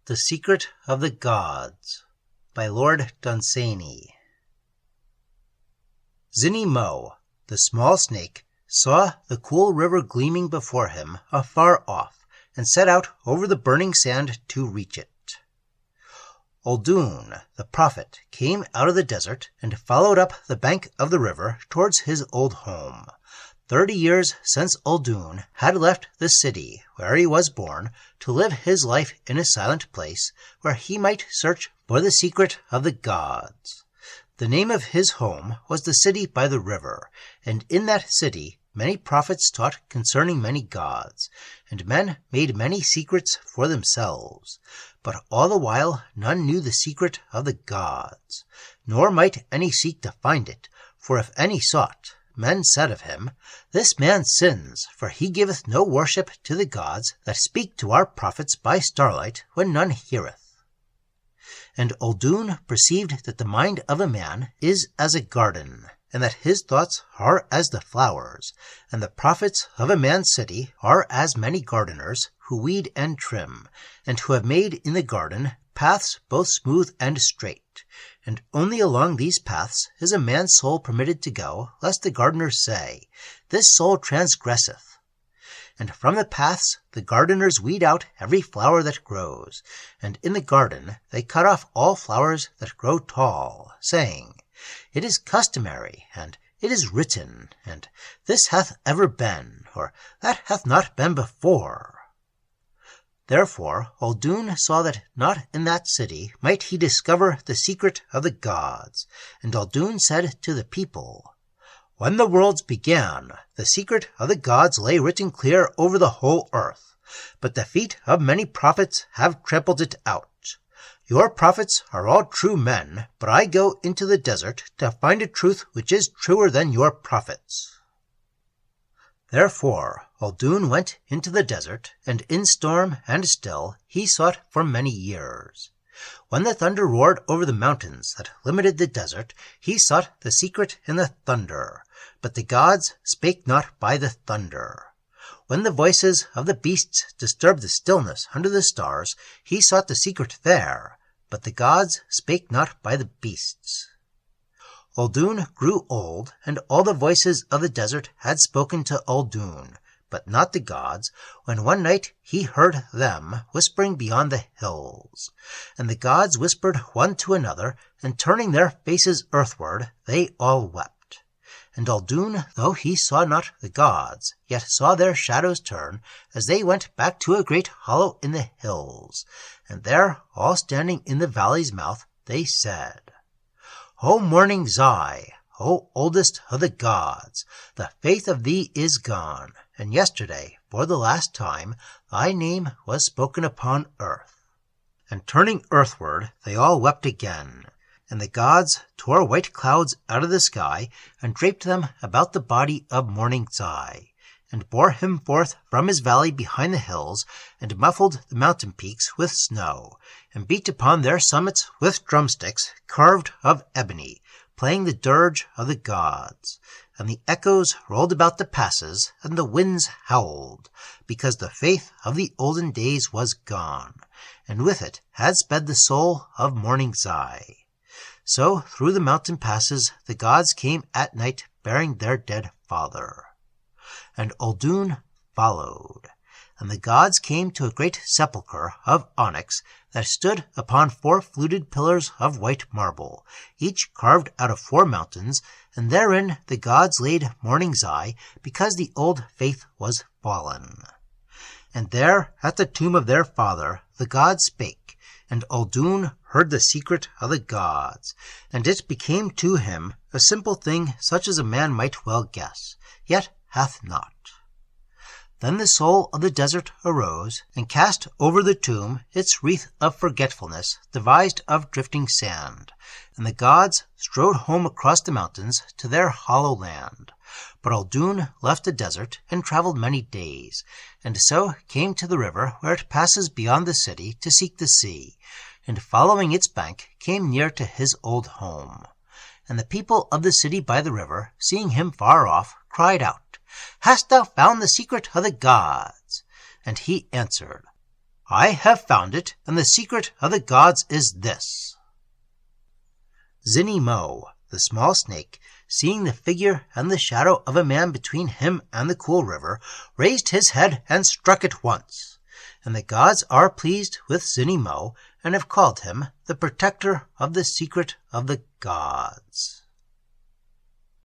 The Secret of the Gods by Lord Dunsany. Zinny Mo, the small snake, saw the cool river gleaming before him afar off, and set out over the burning sand to reach it. Uldoon, the prophet, came out of the desert and followed up the bank of the river towards his old home. 30 years since Uldoon had left the city where he was born to live his life in a silent place where he might search for the secret of the gods. The name of his home was the city by the river, and in that city many prophets taught concerning many gods, and men made many secrets for themselves. But all the while none knew the secret of the gods, nor might any seek to find it, for if any sought, men said of him, "This man sins, for he giveth no worship to the gods that speak to our prophets by starlight when none heareth." And Uldoon perceived that the mind of a man is as a garden, and that his thoughts are as the flowers, and the prophets of a man's city are as many gardeners who weed and trim, and who have made in the garden paths both smooth and straight, and only along these paths is a man's soul permitted to go, lest the gardeners say, "This soul transgresseth." And from the paths the gardeners weed out every flower that grows, and in the garden they cut off all flowers that grow tall, saying, "It is customary, and it is written, and this hath ever been, or that hath not been before." Therefore Uldoon saw that not in that city might he discover the secret of the gods, and Uldoon said to the people, "When the worlds began, the secret of the gods lay written clear over the whole earth, but the feet of many prophets have trampled it out. Your prophets are all true men, but I go into the desert to find a truth which is truer than your prophets." Therefore Uldoon went into the desert, and in storm and still he sought for many years. When the thunder roared over the mountains that limited the desert, he sought the secret in the thunder, but the gods spake not by the thunder. When the voices of the beasts disturbed the stillness under the stars, he sought the secret there, but the gods spake not by the beasts. Uldoon grew old, and all the voices of the desert had spoken to Uldoon, but not the gods, when one night he heard them whispering beyond the hills. And the gods whispered one to another, and turning their faces earthward, they all wept. And Uldoon, though he saw not the gods, yet saw their shadows turn, as they went back to a great hollow in the hills. And there, all standing in the valley's mouth, they said, "O Morning Zai, O oldest of the gods, the faith of thee is gone, and yesterday, for the last time, thy name was spoken upon earth." And turning earthward, they all wept again. And the gods tore white clouds out of the sky, and draped them about the body of Morning Zai, and bore him forth from his valley behind the hills, and muffled the mountain peaks with snow, and beat upon their summits with drumsticks carved of ebony, playing the dirge of the gods. And the echoes rolled about the passes, and the winds howled, because the faith of the olden days was gone, and with it had sped the soul of Morning Zai. So through the mountain passes the gods came at night bearing their dead father. And Uldoon followed, and the gods came to a great sepulchre of onyx that stood upon 4 fluted pillars of white marble, each carved out of 4 mountains, and therein the gods laid Morning Zai, because the old faith was fallen. And there at the tomb of their father the gods spake, and Uldoon heard the secret of the gods, and it became to him a simple thing such as a man might well guess, yet hath not. Then the soul of the desert arose, and cast over the tomb its wreath of forgetfulness, devised of drifting sand. And the gods strode home across the mountains to their hollow land. But Uldoon left the desert, and travelled many days, and so came to the river where it passes beyond the city to seek the sea, and following its bank came near to his old home. And the people of the city by the river, seeing him far off, cried out, "Hast thou found the secret of the gods?" And he answered, I have found it, and the secret of the gods is this." Zinny Mo, the small snake, seeing the figure and the shadow of a man between him and the cool river, raised his head and struck it once. And the gods are pleased with Zinny Mo, and have called him the protector of the secret of the gods.